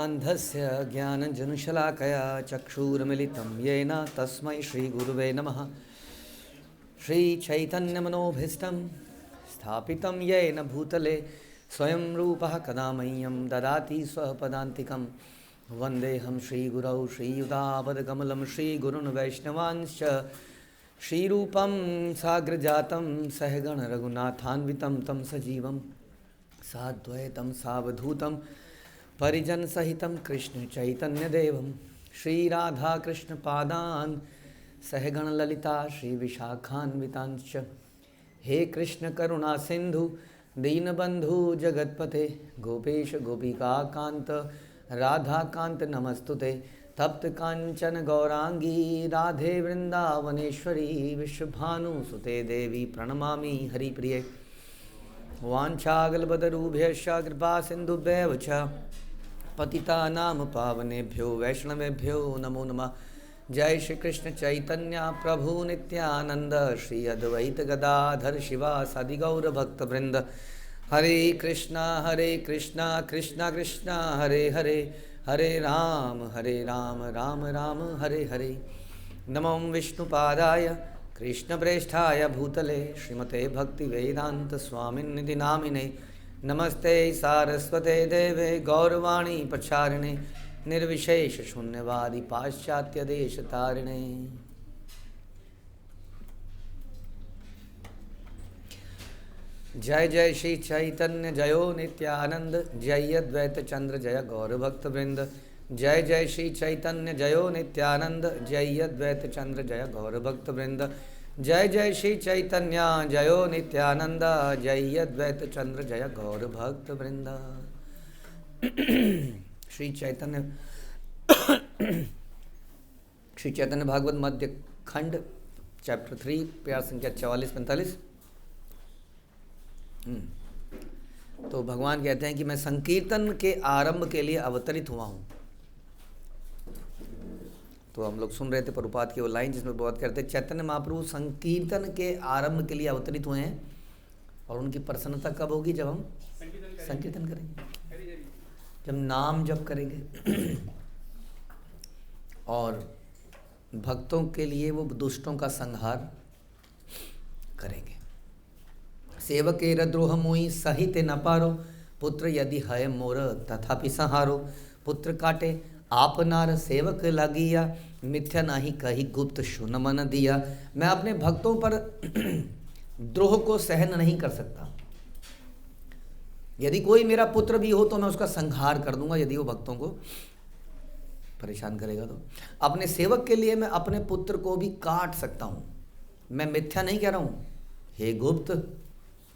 अन्धस्य ज्ञानञ्जनशलाकया चक्षुरुन्मिलितं येन तस्मै श्रीगुरुवे नमः। श्रीचैतन्यमनोभीष्टं स्थापितं येन भूतले स्वयं रूपः कदा मह्यं ददाति स्वपदान्तिकं। वन्देऽहं श्रीगुरौ श्रीयुतापदकमलं श्रीगुरुन् वैष्णवांश्च श्रीरूपं साग्रजातं सहगण रघुनाथान्वितं तं सजीवं साद्वैतं सावधूतं परिजन सहितं कृष्ण चैतन्य देवं श्रीराधाकृष्ण पादान् सहगण ललिता श्री विशाखान्वितांश्च। हे कृष्ण करुणा सिंधु दीनबंधु जगतपते गोपेश गोपिका कांत राधा कांत नमस्तुते। तप्त कांचन गौरांगी राधे वृंदावनेश्वरी विश्वभानुसुते देवी प्रणमामि हरिप्रिये। वाञ्छागलबदरूभ्यश्च कृपा सिन्धुभ्येव च पतितानां पावनेभ्यो वैष्णवेभ्यो नमो नमः। जय श्री कृष्ण चैतन्य प्रभु नित्यानंद श्री अद्वैत गदाधर शिवासादि गौर भक्तवृंद। हरे कृष्णा कृष्णा कृष्णा हरे हरे हरे राम राम राम हरे हरे। नमो विष्णुपादाय कृष्णप्रेष्ठाय भूतले श्रीमते भक्तिवेदांत स्वामिन्निधि नामिने। नमस्ते सारस्वते देवे गौरवाणी प्रचारिणे निर्विशेष शून्यवादी पाश्चात्य देश तारिणे। जय जय श्री चैतन्य जयो नित्यानंद जय अद्वैत चंद्र जय गौर भक्त वृंद। जय जय श्री चैतन्य जयो नित्यानंद जय अद्वैत चंद्र जय गौर भक्त वृंद। जय जय श्री चैतन्य जयो नित्यानंद जय अद्वैत चंद्र जय गौर भक्त वृंद। श्री चैतन्य भागवत मध्य खंड चैप्टर 3 प्यार संख्या 44-45। तो भगवान कहते हैं कि मैं संकीर्तन के आरंभ के लिए अवतरित हुआ हूँ। तो हम लोग सुन रहे थे प्रभुपाद की वो लाइन जिसमें बहुत कहते हैं चैतन्य महाप्रभु संकीर्तन के आरंभ के लिए अवतरित हुए हैं। और उनकी प्रसन्नता कब होगी? जब हम संकीर्तन करेंगे, जब नाम जप करेंगे और भक्तों के लिए वो दुष्टों का संहार करेंगे। सेवक द्रोह मोहि सहित न पारो पुत्र यदि है मोर तथापि संहारो। पुत्र काटे आप नार सेवक लागिया मिथ्या नाही कही गुप्त सुन मन दिया। मैं अपने भक्तों पर द्रोह को सहन नहीं कर सकता। यदि कोई मेरा पुत्र भी हो तो मैं उसका संहार कर दूंगा यदि वो भक्तों को परेशान करेगा तो। अपने सेवक के लिए मैं अपने पुत्र को भी काट सकता हूं। मैं मिथ्या नहीं कह रहा हूं। हे गुप्त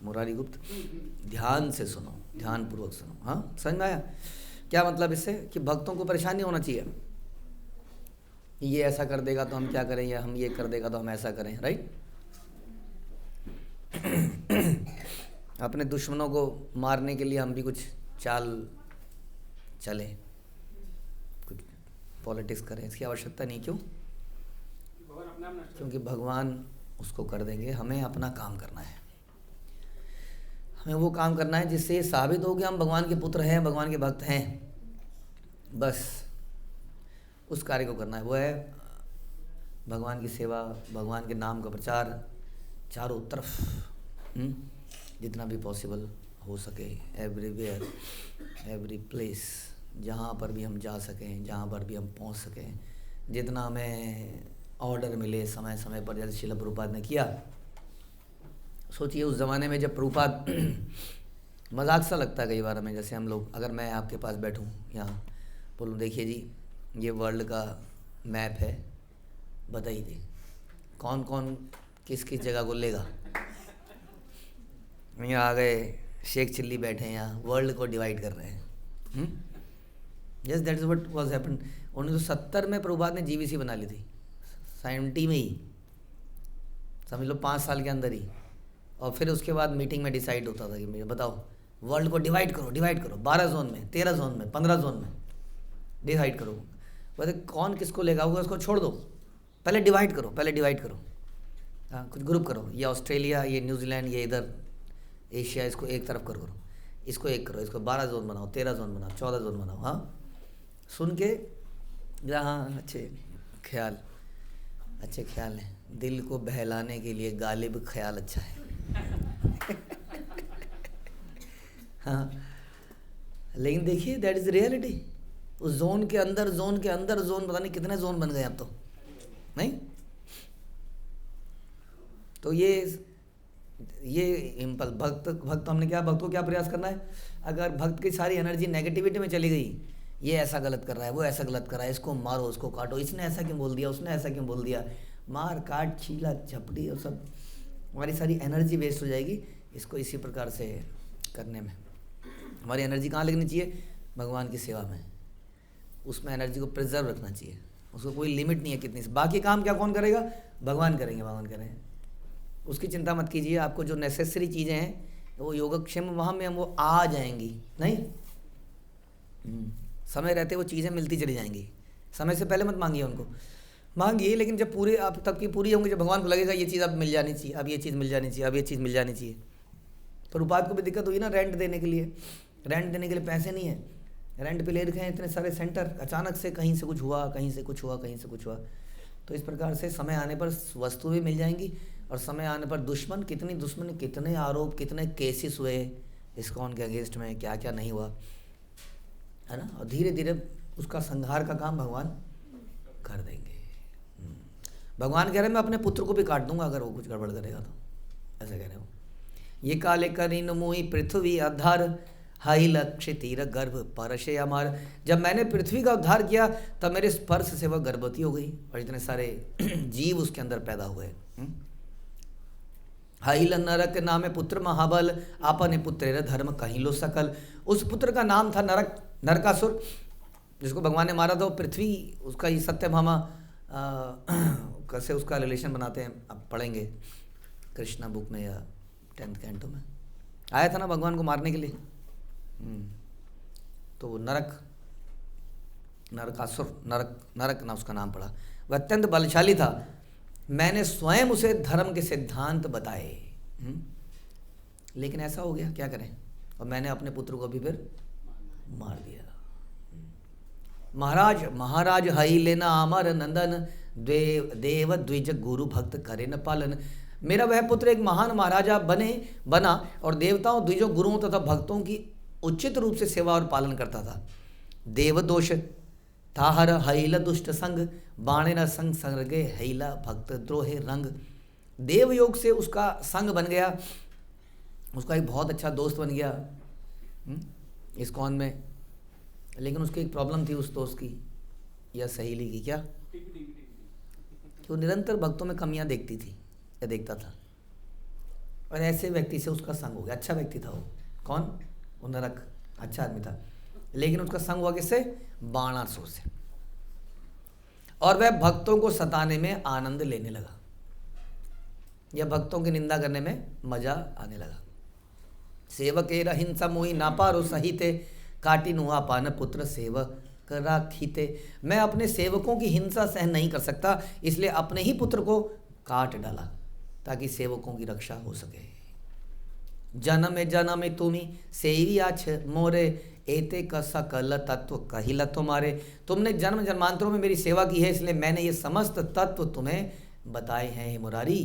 मुरारी गुप्त, ध्यान से सुनो, ध्यान पूर्वक सुनो। हाँ, समझ में आया क्या मतलब इससे? कि भक्तों को परेशान नहीं होना चाहिए। ये ऐसा कर देगा तो हम क्या करें, या हम ये कर देगा तो हम ऐसा करें, राइट। अपने दुश्मनों को मारने के लिए हम भी कुछ चाल चलें, कुछ पॉलिटिक्स करें, इसकी आवश्यकता नहीं। क्यों? क्योंकि भगवान उसको कर देंगे। हमें अपना काम करना है। हमें वो काम करना है जिससे ये साबित हो कि हम भगवान के पुत्र हैं, भगवान के भक्त हैं। बस उस कार्य को करना है। वो है भगवान की सेवा, भगवान के नाम का प्रचार चारों तरफ जितना भी पॉसिबल हो सके, एवरीवेयर एवरी प्लेस, जहाँ पर भी हम जा सकें, जहाँ पर भी हम पहुँच सकें, जितना हमें ऑर्डर मिले समय समय पर, जैसे श्रील प्रभुपाद ने किया। सोचिए उस ज़माने में जब प्रभुपाद मजाक सा लगता है कई बार हमें, जैसे हम लोग, अगर मैं आपके पास बैठूं यहाँ, बोलूँ देखिए जी ये वर्ल्ड का मैप है, बताइए कौन कौन किस किस जगह को लेगा। यहाँ आ गए शेख चिल्ली बैठे हैं, यहाँ वर्ल्ड को डिवाइड कर रहे हैं। Yes, that is what was happened. 1970 में प्रभुपाद ने जीवीसी बना ली थी, 70 में ही, समझ लो 5 साल के अंदर ही। और फिर उसके बाद मीटिंग में डिसाइड होता था कि मुझे बताओ वर्ल्ड को डिवाइड करो 12 जोन में, 13 जोन में, 15 जोन में डिवाइड करो। वैसे कौन किसको लेगा होगा उसको छोड़ दो, पहले डिवाइड करो। हाँ, कुछ ग्रुप करो, ये ऑस्ट्रेलिया, ये न्यूजीलैंड, ये इधर एशिया, इसको एक तरफ करो, इसको एक करो, इसको 12 जोन बनाओ, 13 जोन बनाओ, 14 जोन बनाओ। हाँ, सुन के हाँ अच्छे ख्याल हैं, दिल को बहलाने के लिए गालिब ख्याल अच्छा है। हाँ, लेकिन देखिए दैट इज़ रियलिटी। उस जोन के अंदर जोन पता नहीं कितने जोन बन गए अब तो, नहीं? तो ये इम्पल्स भक्त हमने भक्त को क्या प्रयास करना है? अगर भक्त की सारी एनर्जी नेगेटिविटी में चली गई, ये ऐसा गलत कर रहा है, वो ऐसा गलत कर रहा है, इसको मारो, उसको काटो, इसने ऐसा क्यों बोल दिया, उसने ऐसा क्यों बोल दिया, मार काट छीला झपड़ी और सब, हमारी सारी एनर्जी वेस्ट हो जाएगी। इसको इसी प्रकार से करने में हमारी एनर्जी कहाँ लगनी चाहिए? भगवान की सेवा में। उसमें एनर्जी को प्रिजर्व रखना चाहिए, उसको कोई लिमिट नहीं है कितनी से। बाकी काम क्या कौन करेगा? भगवान करेंगे। उसकी चिंता मत कीजिए। आपको जो नेसेसरी चीज़ें हैं वो योगक्षेम वहाँ में वो आ जाएंगी, नहीं समय रहते वो चीज़ें मिलती चली जाएंगी। समय से पहले मत मांगिए उनको, मांगिए लेकिन जब पूरे आप तब की पूरी होंगी, जब भगवान को लगेगा ये चीज़ अब मिल जानी चाहिए, अब ये चीज़ मिल जानी चाहिए, अब ये चीज़ मिल जानी चाहिए। पर उपाध को भी दिक्कत हुई ना, रेंट देने के लिए पैसे नहीं है, रेंट पे ले रखे हैं इतने सारे सेंटर, अचानक से कहीं से कुछ हुआ, कहीं से कुछ हुआ। तो इस प्रकार से समय आने पर वस्तु भी मिल जाएंगी, और समय आने पर कितने आरोप, कितने केसेस हुए इस्कॉन के अगेंस्ट में, क्या क्या नहीं हुआ, है ना। और धीरे धीरे उसका संहार का काम भगवान कर देंगे। भगवान कह रहे हैं मैं अपने पुत्र को भी काट दूंगा अगर वो कुछ गड़बड़ करेगा तो, ऐसा कह रहे हो। ये काले करीन मोही पृथ्वी अधार हाई लक्ष्य तीर गर्भ परशे अमार। जब मैंने पृथ्वी का उद्धार किया तब मेरे स्पर्श से वह गर्भवती हो गई और इतने सारे जीव उसके अंदर पैदा हुए। हाइल नरक नामे पुत्र महाबल आपने पुत्र धर्म कहीं लो सकल। उस पुत्र का नाम था नरक, नरकासुर, जिसको भगवान ने मारा था। पृथ्वी उसका ये सत्यभामा कैसे उसका रिलेशन बनाते हैं अब पढ़ेंगे कृष्णा बुक में या 10th कैंटो में आया था ना भगवान को मारने के लिए। तो वो नरकासुर, नरक ना उसका नाम पड़ा। वह अत्यंत बलशाली था, मैंने स्वयं उसे धर्म के सिद्धांत बताए। लेकिन ऐसा हो गया, क्या करें, और मैंने अपने पुत्र को भी फिर मार दिया। महाराज हई लेना अमर नंदन देव द्विज गुरु भक्त करे न पालन। मेरा वह पुत्र एक महान महाराजा बना और देवताओं, द्विजों, गुरुओं तथा भक्तों की उचित रूप से सेवा और पालन करता था। देव दोष ताहर हईला दुष्ट संग बाणे न संग संगे हईला भक्त द्रोहे रंग। देव योग से उसका संग बन गया, उसका एक बहुत अच्छा दोस्त बन गया इस्कॉन में। लेकिन उसकी एक प्रॉब्लम थी उस दोस्त की या सहेली की, क्या कि वो निरंतर भक्तों में कमियां देखती थी या देखता था, और ऐसे व्यक्ति से उसका संग हो गया। अच्छा व्यक्ति था वो, कौन? वो नरक, अच्छा आदमी था, लेकिन उसका संग हुआ किससे? बाणासुर से, और वह भक्तों को सताने में आनंद लेने लगा या भक्तों की निंदा करने में मजा आने लगा। सेवकेर हिंसा मोहि नापारो सहिते काटिनुआ पान पुत्र सेवक राखीते। मैं अपने सेवकों की हिंसा सहन नहीं कर सकता, इसलिए अपने ही पुत्र को काट डाला ताकि सेवकों की रक्षा हो सके। जन्म तुम्ही सेवी आछ मोरे एते का सकल तत्व कहिला तुम्हारे। तुमने जन्म जन्मांतरों में मेरी सेवा की है, इसलिए मैंने ये समस्त तत्व तुम्हें बताए हैं मुरारी।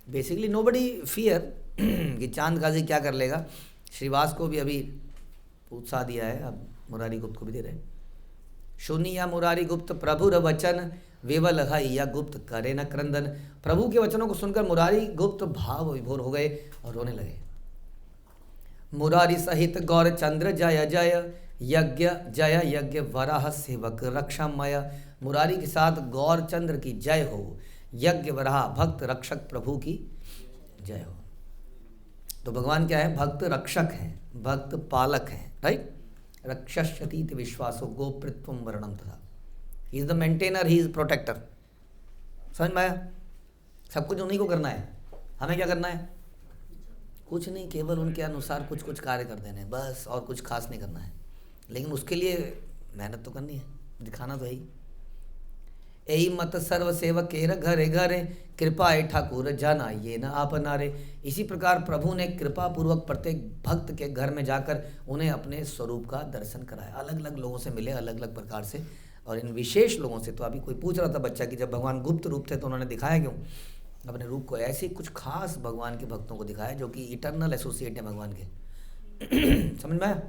बेसिकली नोबडी फियर कि चांद गाजी क्या कर लेगा। श्रीवास को भी अभी उत्साह दिया है, अब मुरारी गुप्त को भी दे रहे हैं। सुनिया मुरारी गुप्त प्रभुर वचन विवल है या गुप्त करे न क्रंदन। प्रभु के वचनों को सुनकर मुरारी गुप्त भाव विभोर हो गए और रोने लगे। मुरारी सहित गौर चंद्र जय जय यज्ञ वराह सेवक रक्षामय। मुरारी के साथ गौर चंद्र की जय हो, यज्ञ वराह भक्त रक्षक प्रभु की जय हो। तो भगवान क्या है? भक्त रक्षक हैं, भक्त पालक हैं, राइट। रक्षति विश्वासो गोप्रित्वम वर्णम तथा। He is the maintainer, he is protector. समझ में आया? सब कुछ उन्हीं को करना है, हमें क्या करना है? कुछ नहीं, केवल उनके अनुसार कुछ कुछ कार्य कर देने बस, और कुछ खास नहीं करना है। लेकिन उसके लिए मेहनत तो करनी है, दिखाना तो है ही। यही मत सर्व सेवक केर घरे घरे, कृपाए ठाकुर जाना ये न आप नारे। इसी प्रकार प्रभु ने कृपा पूर्वक प्रत्येक भक्त के घर में जाकर उन्हें अपने स्वरूप का दर्शन कराया। अलग अलग लोगों से मिले, अलग अलग प्रकार से, और इन विशेष लोगों से। तो अभी कोई पूछ रहा था बच्चा कि जब भगवान गुप्त रूप थे तो उन्होंने दिखाया क्यों अपने रूप को? ऐसे कुछ खास भगवान के भक्तों को दिखाया जो कि इटर्नल एसोसिएट है भगवान के। समझ में आया?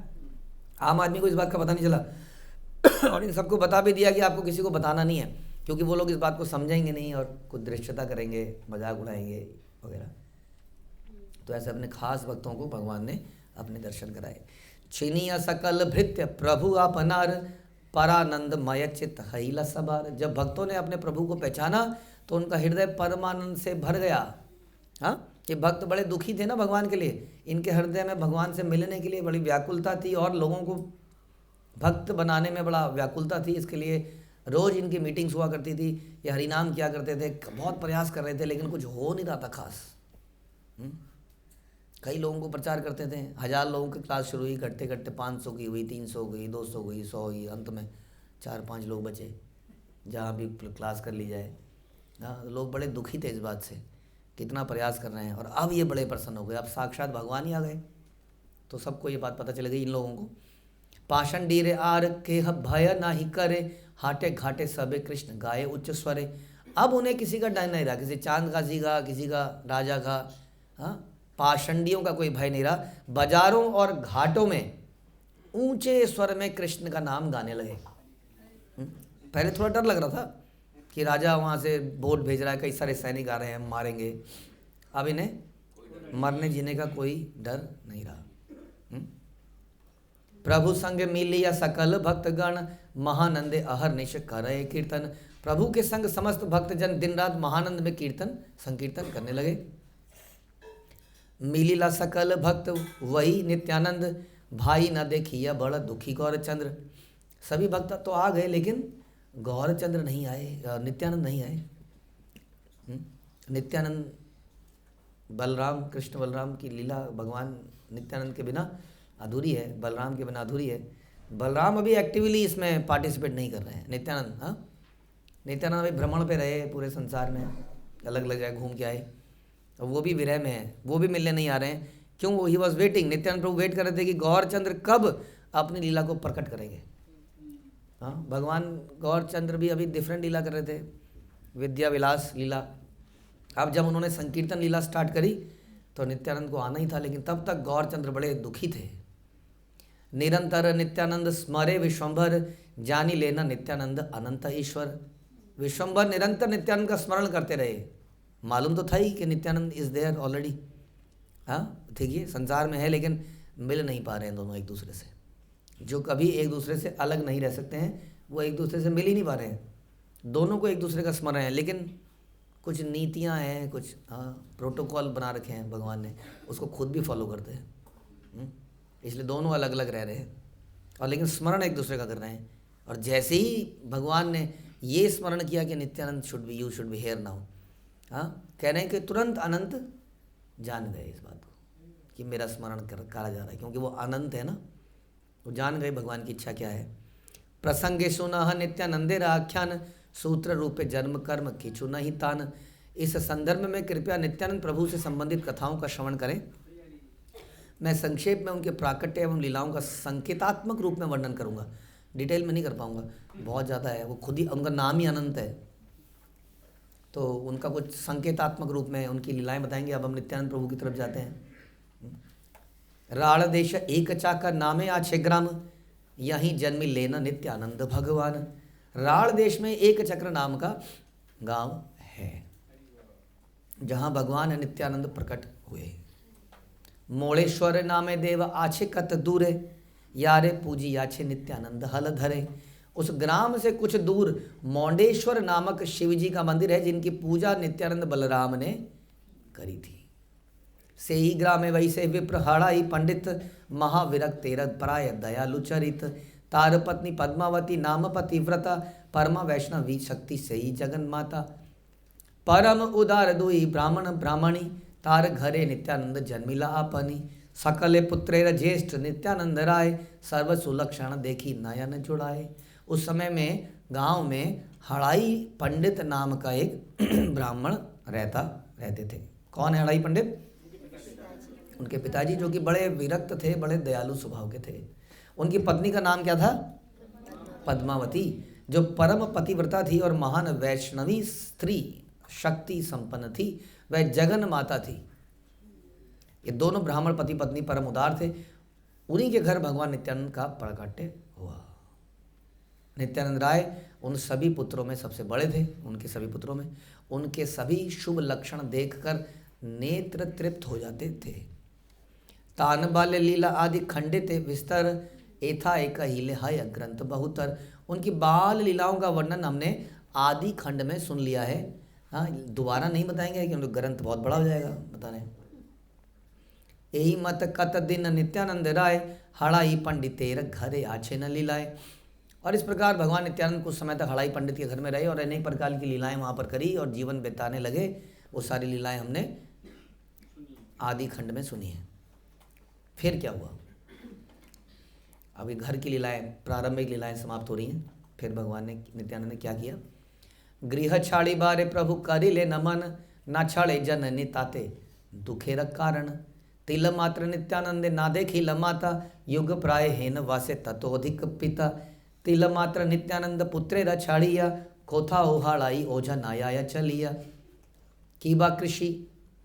आम आदमी को इस बात का पता नहीं चला और इन सबको बता भी दिया कि आपको किसी को बताना नहीं है, क्योंकि वो लोग इस बात को समझेंगे नहीं और कुछ दृश्यता करेंगे, मजाक उड़ाएंगे वगैरह। तो ऐसे अपने खास भक्तों को भगवान ने अपने दर्शन कराए। छिनिया सकल भृत्य प्रभु अपनार, परानंद मय चित्त हईला सबार। जब भक्तों ने अपने प्रभु को पहचाना तो उनका हृदय परमानंद से भर गया। हाँ, ये भक्त बड़े दुखी थे ना भगवान के लिए, इनके हृदय में भगवान से मिलने के लिए बड़ी व्याकुलता थी और लोगों को भक्त बनाने में बड़ा व्याकुलता थी। इसके लिए रोज़ इनकी मीटिंग्स हुआ करती थी, ये हरिनाम किया करते थे, बहुत प्रयास कर रहे थे, लेकिन कुछ हो नहीं रहा था खास। कई लोगों को प्रचार करते थे, 1000 लोगों की क्लास शुरू हुई, घटते घटते 500 की हुई, 300 गई, 200 गई, 100 हुई, अंत में 4-5 लोग बचे जहाँ भी क्लास कर ली जाए। हाँ, लोग बड़े दुखी थे इस बात से, कितना प्रयास कर रहे हैं, और अब ये बड़े प्रसन्न हो गए, अब साक्षात भगवान ही आ गए। तो सबको ये बात पता चल गई इन लोगों को। पाषण डीरे आर के भय ना ही करे, हाटे घाटे सबे कृष्ण गाये उच्च स्वरे। अब उन्हें किसी का डर नहीं रहा, किसी चांद काजी का, किसी का राजा का, हाँ, पाषंडियों का कोई भय नहीं रहा। बाजारों और घाटों में ऊंचे स्वर में कृष्ण का नाम गाने लगे। पहले थोड़ा डर लग रहा था कि राजा वहाँ से बोट भेज रहा है, कई सारे सैनिक आ रहे हैं, मारेंगे। अब इन्हें मरने जीने का कोई डर नहीं रहा। प्रभु संग मिलिया सकल भक्तगण, महानंदे अहरनिश करे कीर्तन। प्रभु के संग समस्त भक्तजन दिन रात महानंद में कीर्तन संकीर्तन करने लगे। मिलिला सकल भक्त वही नित्यानंद, भाई न देखिया बड़ा दुखी गौरचंद्र। सभी भक्त तो आ गए लेकिन गौरचंद्र नहीं आए, नित्यानंद नहीं आए। नित्यानंद, बलराम, कृष्ण बलराम की लीला भगवान नित्यानंद के बिना अधूरी है, बलराम के बिना अधूरी है। बलराम अभी एक्टिवली इसमें पार्टिसिपेट नहीं कर रहे हैं। नित्यानंद, हाँ, नित्यानंद अभी भ्रमण पे रहे पूरे संसार में, अलग अलग जगह घूम के आए, और वो भी विरह में है, वो भी मिलने नहीं आ रहे हैं। क्यों? वो he was waiting, Nityananda Prabhu wait कर रहे थे कि गौरचंद्र कब अपनी लीला को प्रकट करेंगे। हाँ, भगवान गौरचंद्र भी अभी डिफरेंट लीला कर रहे थे, विद्या विलास लीला। अब जब उन्होंने संकीर्तन लीला स्टार्ट करी तो नित्यानंद को आना ही था, लेकिन तब तक गौरचंद्र बड़े दुखी थे। निरंतर नित्यानंद स्मरे विश्वंभर, जानी लेना नित्यानंद अनंत ईश्वर। विश्वंभर निरंतर नित्यानंद का स्मरण करते रहे। मालूम तो था ही कि नित्यानंद इज देयर ऑलरेडी, हाँ, देखिए संसार में है, लेकिन मिल नहीं पा रहे हैं दोनों एक दूसरे से। जो कभी एक दूसरे से अलग नहीं रह सकते हैं वो एक दूसरे से मिल ही नहीं पा रहे हैं। दोनों को एक दूसरे का स्मरण है, लेकिन कुछ नीतियाँ हैं, कुछ प्रोटोकॉल बना रखे हैं भगवान ने, उसको खुद भी फॉलो करते हैं। इसलिए दोनों अलग अलग रह रहे हैं, और लेकिन स्मरण एक दूसरे का कर रहे हैं। और जैसे ही भगवान ने ये स्मरण किया कि Nityanand should be, you should be here now, हाँ, कह रहे हैं कि तुरंत अनंत जान गए इस बात को कि मेरा स्मरण करा जा रहा है, क्योंकि वो अनंत है ना, वो जान गए भगवान की इच्छा क्या है। प्रसंगे सुनह नित्यानंदे आख्यान, सूत्र रूपे जन्म कर्म किचु नहीं तान। इस संदर्भ में कृपया नित्यानंद प्रभु से संबंधित कथाओं का श्रवण करें। मैं संक्षेप में उनके प्राकट्य एवं लीलाओं का संकेतात्मक रूप में वर्णन करूंगा, डिटेल में नहीं कर पाऊंगा, बहुत ज़्यादा है। वो खुद ही, उनका नाम ही अनंत है, तो उनका कुछ संकेतात्मक रूप में उनकी लीलाएं बताएंगे। अब हम नित्यानंद प्रभु की तरफ जाते हैं। राड़ देश एक चाका नामे आछे ग्राम, यहीं जन्मी लेना नित्यानंद भगवान। राड़ देश में एक चक्र नाम का गांव है जहां भगवान नित्यानंद प्रकट हुए। मोड़ेश्वर नामे देव आछे कत दूरे, यारे पूजी आछे नित्यानंद हल धरे। उस ग्राम से कुछ दूर मोंडेश्वर नामक शिवजी का मंदिर है, जिनकी पूजा नित्यानंद बलराम ने करी थी। से ही ग्रामे वैसे विप्र हड़ाई पंडित, महाविरक्त तेरद पराय दयालु चरित। तार पत्नी पद्मावती नाम पतिव्रता, परमा वैष्णवी शक्ति से ही जगन माता। परम उदार दुई ब्राह्मण ब्राह्मणी, तार घरे नित्यानंद जन्मिला आपनी। सकले पुत्रेर ज्येष्ठ नित्यानंद राय, सर्व सुलक्षण देखी नयन जुड़ाए। उस समय में गांव में हड़ाई पंडित नाम का एक ब्राह्मण रहते थे। कौन है हड़ाई पंडित? उनके पिताजी, जो कि बड़े विरक्त थे, बड़े दयालु स्वभाव के थे। उनकी पत्नी का नाम क्या था? पद्मावती, जो परम पतिव्रता थी और महान वैष्णवी स्त्री, शक्ति संपन्न थी। वह जगन माता थी। ये दोनों ब्राह्मण पति पत्नी परम उदार थे। उन्हीं के घर भगवान नित्यानंद का प्राकट्य हुआ। नित्यानंद राय उन सभी पुत्रों में सबसे बड़े थे। उनके सभी पुत्रों में उनके सभी शुभ लक्षण देखकर नेत्र तृप्त हो जाते थे। तान बाल्य लीला आदि खंडित विस्तर एथा एक हीले हाय ग्रंथ बहुतर। उनकी बाल लीलाओं का वर्णन हमने आदि खंड में सुन लिया है। हाँ, दोबारा नहीं बताएंगे क्योंकि ग्रंथ बहुत बड़ा हो जाएगा बताने। यही मत कत दिन नित्यानंद राय हड़ाई पंडितेर घरे आछे न लीलाए। और इस प्रकार भगवान नित्यानंद कुछ समय तक हड़ाई पंडित के घर में रहे और अनेक प्रकार की लीलाएं वहाँ पर करी और जीवन बिताने लगे। वो सारी लीलाएं हमने आदि खंड में सुनी है। फिर क्या हुआ? अभी घर की लीलाएं, प्रारंभिक लीलाएं समाप्त हो रही हैं। फिर भगवान ने, नित्यानंद ने क्या किया? गृह छाड़ी बारे प्रभु करी ले नमन, ना छाड़े जननी ताते दुखेर कारण। तिल मात्र नित्यानंद ना देखी लमाता, युग प्राय हेन वासे ततोधिक पिता। तिल मात्र नित्यानंद पुत्रेरा छाड़िया, कोथा ओहाड़ाई ओझा नाया चलिया। कीबा कृषि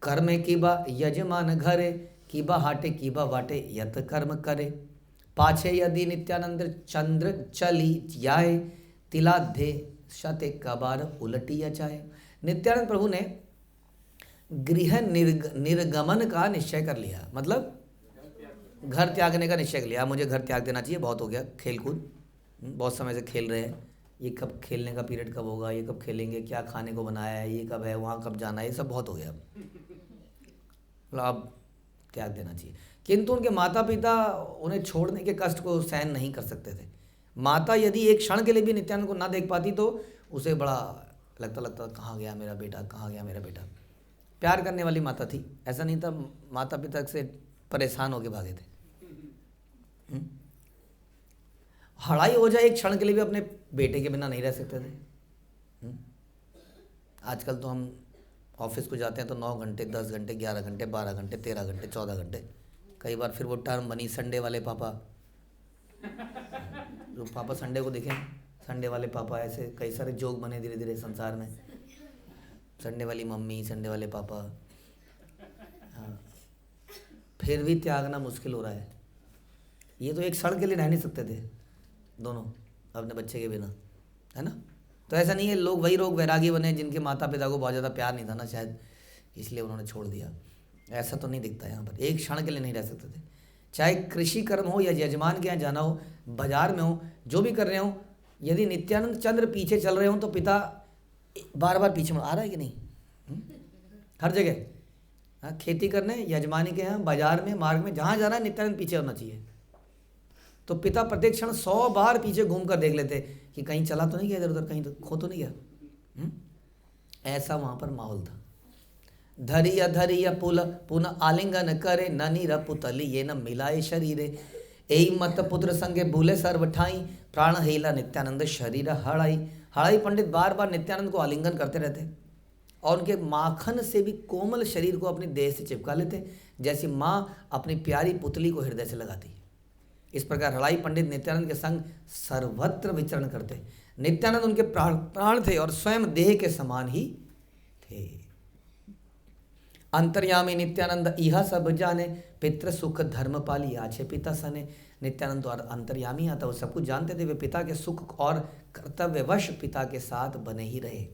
कर्मे कीबा यजमान घरे, कीबा हाटे कीबा वाटे यत कर्म करे। पाछे यदि नित्यानंद चंद्र चली जाए, तिलाधे शते कबार उलटिया चाहे। नित्यानंद प्रभु ने गृह निर्गमन का निश्चय कर लिया, मतलब घर त्यागने का निश्चय कर लिया। मुझे घर त्याग देना चाहिए, बहुत हो गया खेलकूद, बहुत समय से खेल रहे हैं। ये कब खेलने का पीरियड कब होगा, ये कब खेलेंगे, क्या खाने को बनाया है, ये कब है, वहाँ कब जाना है, ये सब बहुत हो गया। मतलब अब त्याग देना चाहिए। किंतु उनके माता पिता उन्हें छोड़ने के कष्ट को सहन नहीं कर सकते थे। माता यदि एक क्षण के लिए भी नित्यानंद को ना देख पाती तो उसे बड़ा लगता कहाँ गया मेरा बेटा, कहाँ गया मेरा बेटा। प्यार करने वाली माता थी, ऐसा नहीं था माता पिता से परेशान होके भागे थे। हड़ाई ओझा एक क्षण के लिए भी अपने बेटे के बिना नहीं रह सकते थे। आजकल तो हम ऑफिस को जाते हैं तो 9 घंटे, 10 घंटे, 11 घंटे, 12 घंटे, 13 घंटे, 14 घंटे, कई बार फिर वो टर्म बनी संडे वाले पापा। जो पापा संडे को देखें, संडे वाले पापा, ऐसे कई सारे जोक बने धीरे धीरे संसार में। संडे वाली मम्मी, संडे वाले पापा। हाँ, फिर भी त्यागना मुश्किल हो रहा है। ये तो एक क्षण के लिए रह नहीं सकते थे दोनों अपने बच्चे के बिना, है ना। तो ऐसा नहीं है, लोग वही लोग वैरागी बने जिनके माता पिता को बहुत ज़्यादा प्यार नहीं था ना शायद, इसलिए उन्होंने छोड़ दिया। ऐसा तो नहीं दिखता यहाँ पर। एक क्षण के लिए नहीं रह सकते थे। चाहे कृषि कर्म हो या यजमान के यहाँ जाना हो, बाजार में हो, जो भी कर रहे हो, यदि नित्यानंद चंद्र पीछे चल रहे हो तो पिता बार बार पीछे आ रहा है कि नहीं? हर जगह। हाँ, खेती करने, यजमानी के यहाँ, बाजार में, मार्ग में, जहाँ जाना है नित्यानंद पीछे होना चाहिए। तो पिता प्रत्येक क्षण 100 बार पीछे घूम कर देख लेते कि कहीं चला तो नहीं गया इधर उधर, कहीं तो खो तो नहीं गया। ऐसा वहाँ पर माहौल था। धरिया धरिया पुल पुनः आलिंगन करे, ननी रपुतली ये न मिलाए शरीरे। एई मत पुत्र संगे भूले सर्व ठाई, प्राण हेला नित्यानंद शरीर हड़ाई। हड़ाई पंडित बार बार नित्यानंद को आलिंगन करते रहते और उनके माखन से भी कोमल शरीर को अपनी देह से चिपका लेते, जैसी माँ अपनी प्यारी पुतली को हृदय से लगाती। इस प्रकार हड़ाई पंडित नित्यानंद के संग सर्वत्र विचरण करते। नित्यानंद उनके प्राण थे और स्वयं देह के समान ही थे। अंतर्यामी नित्यानंद यह सब जाने, पितृ सुख धर्म पाली आछे पिता सने। नित्यानंद तो अंतर्यामी आता, वो सब कुछ जानते थे। वे पिता के सुख और कर्तव्यवश पिता के साथ बने ही रहे।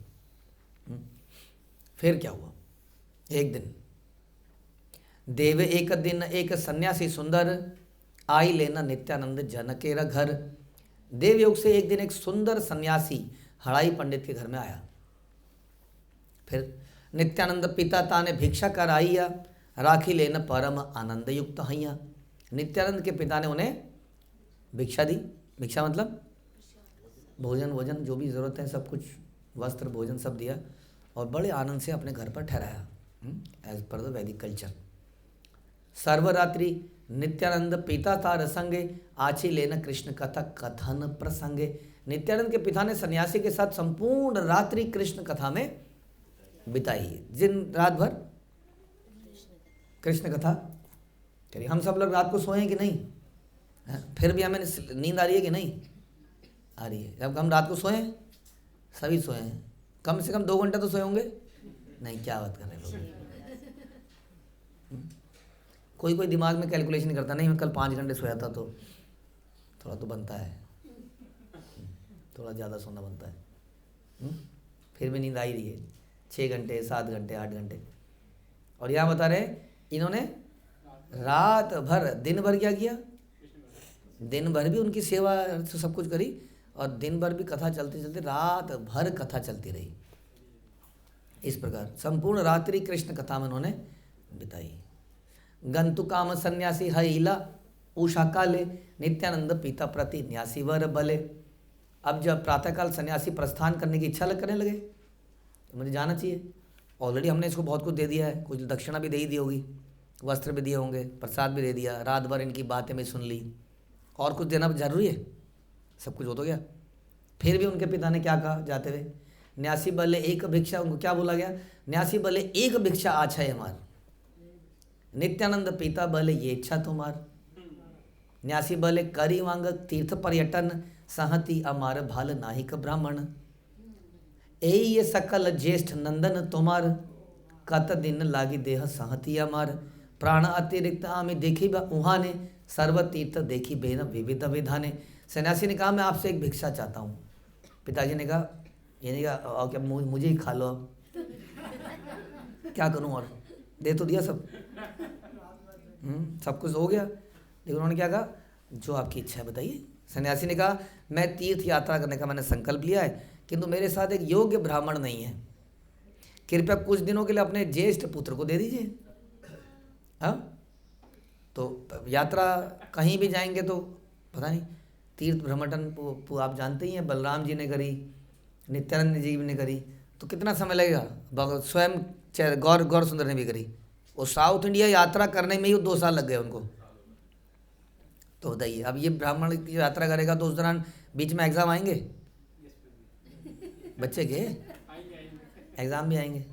फिर क्या हुआ? एक दिन देव एक दिन एक सन्यासी सुंदर आई लेना नित्यानंद जनकेरा घर। देवयोग से एक दिन एक सुंदर सन्यासी हड़ाई पंडित के घर में आया। फिर नित्यानंद पिता ताने भिक्षा कर आइया, राखी लेना परम आनंद युक्त हैया। नित्यानंद के पिता ने उन्हें भिक्षा दी। भिक्षा मतलब भोजन वोजन जो भी ज़रूरत है सब कुछ, वस्त्र भोजन सब दिया और बड़े आनंद से अपने घर पर ठहराया एज पर द वैदिक कल्चर। सर्वरात्रि नित्यानंद पिता था रसंगे, आची लेना कृष्ण कथा कथन प्रसंगे। नित्यानंद के पिता ने सन्यासी के साथ संपूर्ण रात्रि कृष्ण कथा में बिताई, दिन रात भर कृष्ण कथा करिए। हम सब लोग रात को सोए कि नहीं? फिर भी हमें नींद आ रही है कि नहीं आ रही है? जब हम रात को सोए, सभी सोए हैं, कम से कम 2 घंटे तो सोए होंगे। नहीं, क्या बात कर रहे लोग? कोई दिमाग में कैलकुलेशन करता नहीं, मैं कल 5 घंटे सोया था, तो थोड़ा तो बनता है, थोड़ा ज़्यादा सोना बनता है। फिर भी नींद आ ही रही है, 6 घंटे 7 घंटे 8 घंटे। और यहाँ बता रहे इन्होंने रात भर दिन भर क्या किया? दिन भर भी उनकी सेवा तो सब कुछ करी, और दिन भर भी कथा चलते चलते रात भर कथा चलती रही। इस प्रकार संपूर्ण रात्रि कृष्ण कथा में उन्होंने बिताई। गंतु काम सन्यासी हईला उषा काले, नित्यानंद पिता प्रति न्यासी वर बले। अब जब प्रातःकाल सन्यासी प्रस्थान करने की इच्छा करने लगे, तो मुझे जाना चाहिए, ऑलरेडी हमने इसको बहुत कुछ दे दिया है, कुछ दक्षिणा भी दे ही दी होगी, वस्त्र भी दिए होंगे, प्रसाद भी दे दिया, रात भर इनकी बातें भी सुन ली, और कुछ देना जरूरी है? सब कुछ हो तो गया। फिर भी उनके पिता ने क्या कहा जाते हुए? न्यासी बले एक भिक्षा, उनको क्या बोला गया? न्यासी बले एक भिक्षा आछा है हमार, नित्यानंद पिता बले ये इच्छा तुम्हार, न्यासी बले करी वांग तीर्थ पर्यटन, सहति अमार भाल नाहिक ब्राह्मण। ए ये सकल ज्येष्ठ नंदन तुम्हार, कत दिन लागी देह सहति अमार, प्राण अतिरिक्त आमी देखी उहाने, सर्व तीर्थ देखी बेन विविध विधाने। सन्यासी ने कहा मैं आपसे एक भिक्षा चाहता हूँ। पिताजी ने कहा, ये नहीं कहा और क्या मुझे ही खा लो, अब क्या करूँ, और दे तो दिया सब, सब कुछ हो गया, लेकिन उन्होंने क्या कहा? जो आपकी इच्छा है बताइए। सन्यासी ने कहा मैं तीर्थ यात्रा करने का मैंने संकल्प लिया है, किंतु मेरे साथ एक योग्य ब्राह्मण नहीं है, कृपया कुछ दिनों के लिए अपने ज्येष्ठ पुत्र को दे दीजिए। हाँ, तो यात्रा कहीं भी जाएंगे तो पता नहीं, तीर्थ भ्रमण आप जानते ही हैं, बलराम जी ने करी, नित्यानंद जी ने करी, तो कितना समय लगेगा? स्वयं गौर सुंदर ने भी करी, और साउथ इंडिया यात्रा करने में ही 2 साल लग गए उनको। तो बताइए, अब ये ब्राह्मण की यात्रा करेगा तो उस दौरान बीच में एग्ज़ाम आएंगे बच्चे के, एग्ज़ाम भी आएंगे,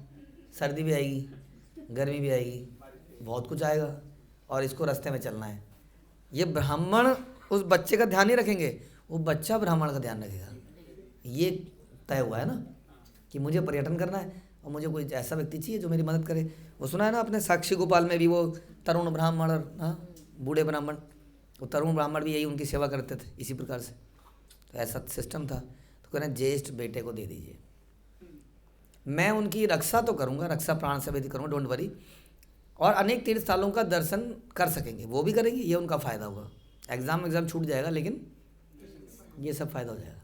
सर्दी भी आएगी, गर्मी भी आएगी, बहुत कुछ आएगा, और इसको रास्ते में चलना है। ये ब्राह्मण उस बच्चे का ध्यान नहीं रखेंगे, वो बच्चा ब्राह्मण का ध्यान रखेगा। ये तय हुआ है ना कि मुझे पर्यटन करना है, और मुझे कोई ऐसा व्यक्ति चाहिए जो मेरी मदद करे। वो सुना है ना आपने, साक्षी गोपाल में भी वो तरुण ब्राह्मण और बूढ़े ब्राह्मण, वो तरुण ब्राह्मण भी यही उनकी सेवा करते थे इसी प्रकार से। तो ऐसा सिस्टम था। तो कह रहे हैं ज्येष्ठ बेटे को दे दीजिए, मैं उनकी रक्षा तो करूँगा, रक्षा प्राण से भी करूँगा, डोंट वरी, और अनेक तीर्थ स्थलों का दर्शन कर सकेंगे, वो भी करेंगे, ये उनका फ़ायदा होगा। एग्ज़ाम छूट जाएगा, लेकिन ये सब फायदा हो जाएगा।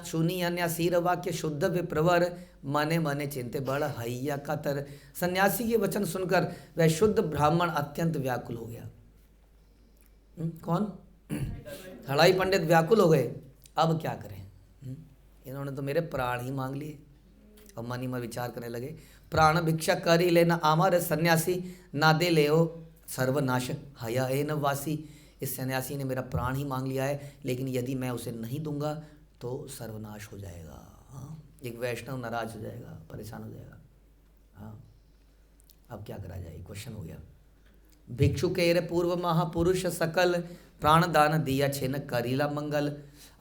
शूनी अन्य सीर वाक्य शुद्ध विप्रवर, मने मने चिंते बड़ हैया कातर। सन्यासी के वचन सुनकर वह शुद्ध ब्राह्मण अत्यंत व्याकुल हो गया। कौन? हड़ाई पंडित व्याकुल हो गए, अब क्या करें? इन्होंने तो मेरे प्राण ही मांग लिए। और मन ही मन विचार करने लगे, प्राण भिक्षा करी लेना आमर सन्यासी, ना दे ले ओ सर्वनाश हया ए न वासी। इस सन्यासी ने मेरा प्राण ही मांग लिया है, लेकिन यदि मैं उसे नहीं दूंगा तो सर्वनाश हो जाएगा। हाँ, एक वैष्णव नाराज हो जाएगा, परेशान हो जाएगा। हाँ, अब क्या करा जाए, क्वेश्चन हो गया। भिक्षु केर पूर्व महापुरुष सकल, प्राण दान दिया छेन करीला मंगल।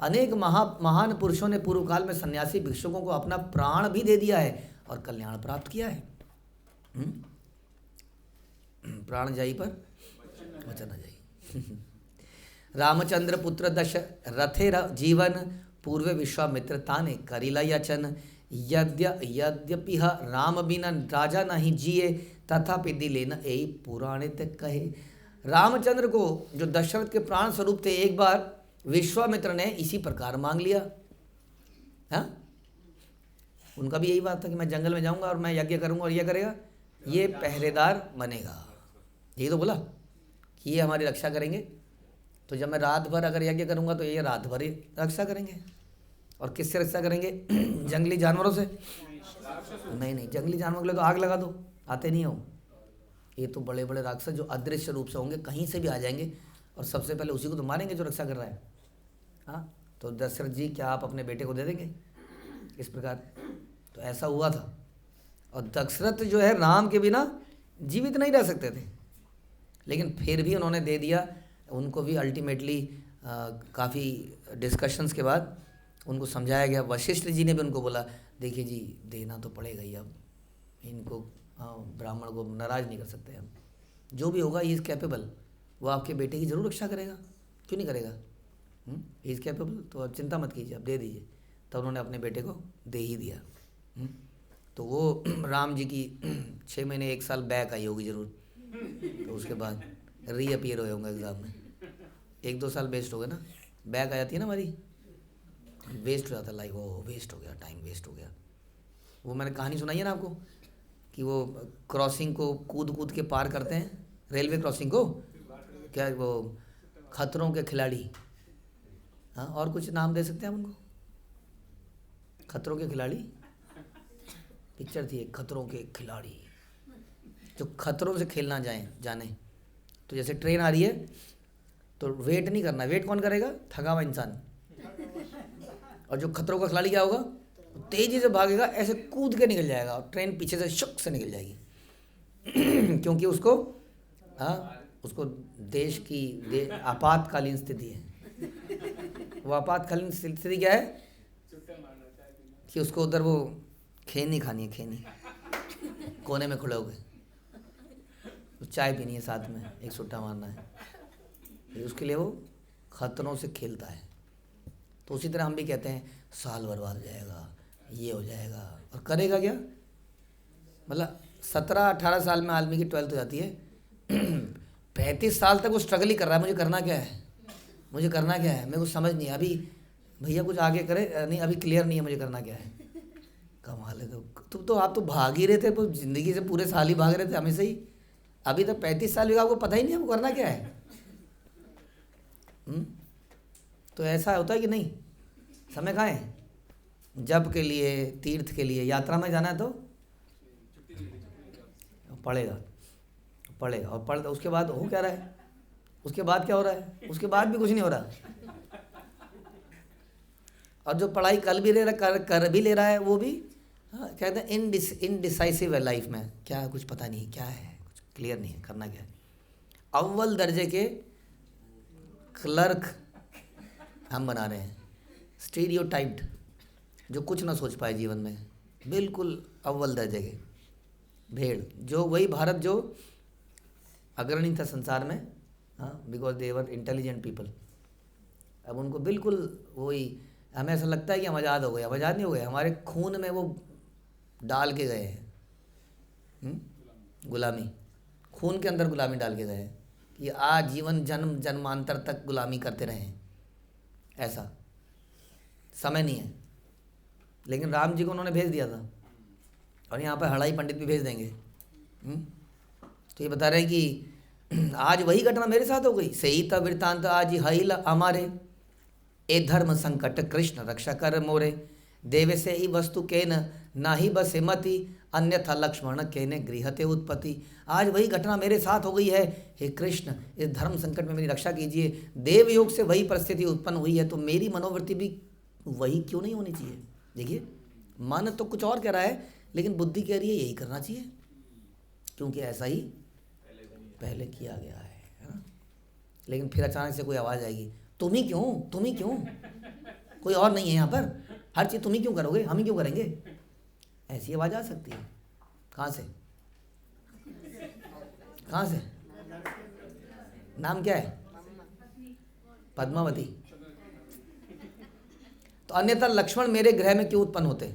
अनेक महान पुरुषों ने पूर्व काल में सन्यासी भिक्षुकों को अपना प्राण भी दे दिया है और कल्याण प्राप्त किया है। प्राण जाई पर वचन न जाई। रामचंद्र पुत्र दश रथे जीवन, पूर्व विश्वामित्र ताने करीला याचन। यद्यपि राम बिना राजा नहीं जिए, तथापि दिले न ए पुराणे ते कहे। रामचंद्र को जो दशरथ के प्राण स्वरूप थे, एक बार विश्वामित्र ने इसी प्रकार मांग लिया। हाँ, उनका भी यही बात था कि मैं जंगल में जाऊंगा और मैं यज्ञ करूंगा और यह करेगा, ये पहरेदार बनेगा। यही तो बोला कि ये हमारी रक्षा करेंगे। तो जब मैं रात भर अगर यज्ञ करूंगा तो ये रात भर ही रक्षा करेंगे। और किससे रक्षा करेंगे? जंगली जानवरों से? नहीं, जंगली जानवरों के लिए तो आग लगा दो, आते नहीं हो। ये तो बड़े बड़े राक्षस जो अदृश्य रूप से होंगे कहीं से भी आ जाएंगे और सबसे पहले उसी को तो मारेंगे जो रक्षा कर रहा है। हाँ, तो दशरथ जी क्या आप अपने बेटे को दे देंगे इस प्रकार? तो ऐसा हुआ था। और दशरथ जो है राम के बिना जीवित नहीं रह सकते थे, लेकिन फिर भी उन्होंने दे दिया। उनको भी अल्टीमेटली काफ़ी डिस्कशंस के बाद उनको समझाया गया। वशिष्ठ जी ने भी उनको बोला देखिए जी देना तो पड़ेगा ही, अब इनको ब्राह्मण को नाराज़ नहीं कर सकते हम, जो भी होगा ही इज़ कैपेबल, वो आपके बेटे की ज़रूर रक्षा करेगा, क्यों नहीं करेगा, ही इज़ कैपेबल, तो अब चिंता मत कीजिए, अब दे दीजिए। तब उन्होंने अपने बेटे को दे ही दिया। तो वो राम जी की 6 महीने 1 साल बैक आई होगी ज़रूर, तो उसके बाद रीअपीयर हुए होंगे एग्ज़ाम में। 1-2 साल वेस्ट हो गए ना, बैक आ जाती है ना हमारी, वेस्ट हो जाता है, लाइक वो वेस्ट हो गया, टाइम वेस्ट हो गया। वो मैंने कहानी सुनाई है ना आपको कि वो क्रॉसिंग को कूद कूद के पार करते हैं, रेलवे क्रॉसिंग को, क्या वो खतरों के खिलाड़ी, हाँ और कुछ नाम दे सकते हैं हम उनको, खतरों के खिलाड़ी पिक्चर थी एक, खतरों के खिलाड़ी, जो खतरों से खेलना जाने। तो जैसे ट्रेन आ रही है तो वेट नहीं करना, वेट कौन करेगा, थका हुआ इंसान। और जो खतरों का खिलाड़ी क्या होगा, तेज़ी से भागेगा, ऐसे कूद के निकल जाएगा और ट्रेन पीछे से शुक से निकल जाएगी क्योंकि उसको उसको देश की आपातकालीन स्थिति है। वो आपातकालीन स्थिति क्या है कि उसको उधर वो खैनी खानी है, खैनी कोने में खड़े हो गए, चाय पीनी है साथ में, एक सुट्टा मारना है, उसके लिए वो खतरों से खेलता है। तो उसी तरह हम भी कहते हैं साल बर्बाद हो जाएगा, ये हो जाएगा, और करेगा क्या, मतलब 17-18 साल में आदमी की 12th हो जाती है 35 साल तक वो स्ट्रगल ही कर रहा है, मुझे करना क्या है, मुझे करना क्या है, मेरे को समझ नहीं है अभी, भैया कुछ आगे करे, नहीं अभी क्लियर नहीं है मुझे करना क्या है। कमाल है, तो आप तो भाग ही रहे थे, तो ज़िंदगी से पूरे साल ही भाग रहे थे हमेशा ही, अभी तक 35 साल भी आपको पता ही नहीं है वो करना क्या है। तो ऐसा होता है कि नहीं, समय कहाँ है, जप के लिए, तीर्थ के लिए, यात्रा में जाना है तो पढ़ेगा और उसके बाद हो क्या रहा है, उसके बाद क्या हो रहा है, उसके बाद भी कुछ नहीं हो रहा। और जो पढ़ाई कर भी ले रहा है वो भी कहते हैं इनडिसाइसिव है लाइफ में, क्या कुछ पता नहीं क्या है, कुछ क्लियर नहीं है, करना क्या है। अव्वल दर्जे के क्लर्क हम बना रहे हैं, स्टीरियोटाइप्ड, जो कुछ ना सोच पाए जीवन में, बिल्कुल अव्वल दर्जे के भेड़, जो वही भारत जो अग्रणी था संसार में, because they were intelligent people, अब उनको बिल्कुल वही, हमें ऐसा लगता है कि हम आज़ाद हो गए, हम आज़ाद नहीं हो गए, हमारे खून में वो डाल के गए हैं, गुलामी, खून के अंदर गुलामी डाल के गए हैं कि आजीवन जन्म जन्मांतर तक गुलामी करते रहे हैं, ऐसा समय नहीं है। लेकिन राम जी को उन्होंने भेज दिया था, और यहाँ पर हड़ाई पंडित भी भेज देंगे। तो ये बता रहे हैं कि आज वही घटना मेरे साथ हो गई, सही था वृत्तांत आज हईल हमारे, ए धर्म संकट कृष्ण रक्षा कर मोरे, देवे से ही वस्तु के न ही बस हिमति, अन्यथा लक्ष्मण के ने गृहते उत्पत्ति। आज वही घटना मेरे साथ हो गई है, हे कृष्ण इस धर्म संकट में मेरी रक्षा कीजिए। देव योग से वही परिस्थिति उत्पन्न हुई है, तो मेरी मनोवृत्ति भी वही क्यों नहीं होनी चाहिए। देखिए मन तो कुछ और कह रहा है, लेकिन बुद्धि कह रही है यही करना चाहिए, क्योंकि ऐसा ही पहले किया गया है ना। लेकिन फिर अचानक से कोई आवाज़ आएगी, तुम ही क्यों, कोई और नहीं है यहाँ पर, हर चीज़ तुम ही क्यों करोगे, हम ही क्यों करेंगे, ऐसी आवाज़ आ सकती है। कहाँ से नाम क्या है, पद्मावती। तो अन्यथा लक्ष्मण मेरे गृह में क्यों उत्पन्न होते,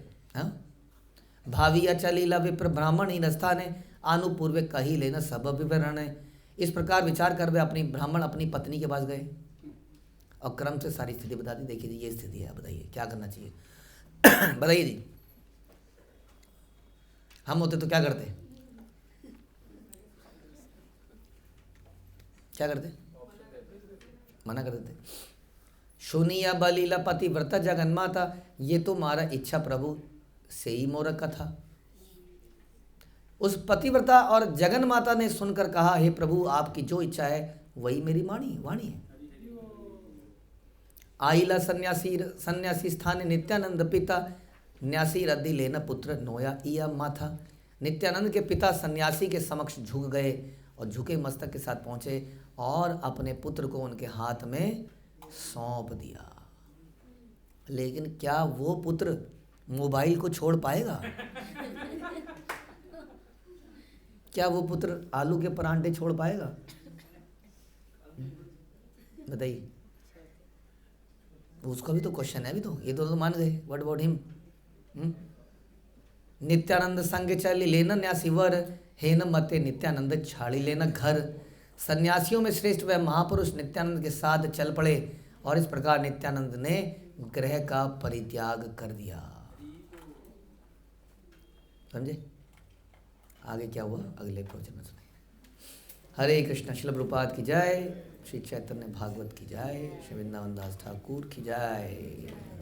भावी अचलीला विप्र ब्राह्मण ही नस्था ने अनुपूर्व कही लेना सब विवरण है। इस प्रकार विचार कर वे ब्राह्मण अपनी पत्नी के पास गए और क्रम से सारी स्थिति बता दी। देखिए जी ये स्थिति है, बताइए क्या करना चाहिए बताइए जी, हम होते तो क्या करते, मना कर देते। सुनिया बलीला पति व्रत जगन्माता, ये तो मारा इच्छा प्रभु से ही मोर कथा। उस पतिव्रता और जगन माता ने सुनकर कहा, हे प्रभु, आपकी जो इच्छा है वही मेरी वाणी है। आइला सन्यासी स्थान नित्यानंद पिता न्यासी रद्दी लेना पुत्र नोया इया माथा। नित्यानंद के पिता सन्यासी के समक्ष झुक गए और झुके मस्तक के साथ पहुंचे और अपने पुत्र को उनके हाथ में सौंप दिया। लेकिन क्या वो पुत्र मोबाइल को छोड़ पाएगा? क्या वो पुत्र आलू के परांठे छोड़ पाएगा? बताइए, उसका भी तो क्वेश्चन है। अभी तो ये तो मान गए, व्हाट अबाउट हिम? नित्यानंद संग चली लेना न्यासी वर, हे न मते नित्यानंद छाड़ी लेना घर। सन्यासियों में श्रेष्ठ वह महापुरुष नित्यानंद के साथ चल पड़े और इस प्रकार नित्यानंद ने ग्रह का परित्याग कर दिया। समझे? आगे क्या हुआ अगले प्रवचन में सुनाइए। हरे कृष्ण। श्रील प्रभुपाद की जय। श्री चैतन्य भागवत की जय। श्री वृंदावन दास ठाकुर की जय।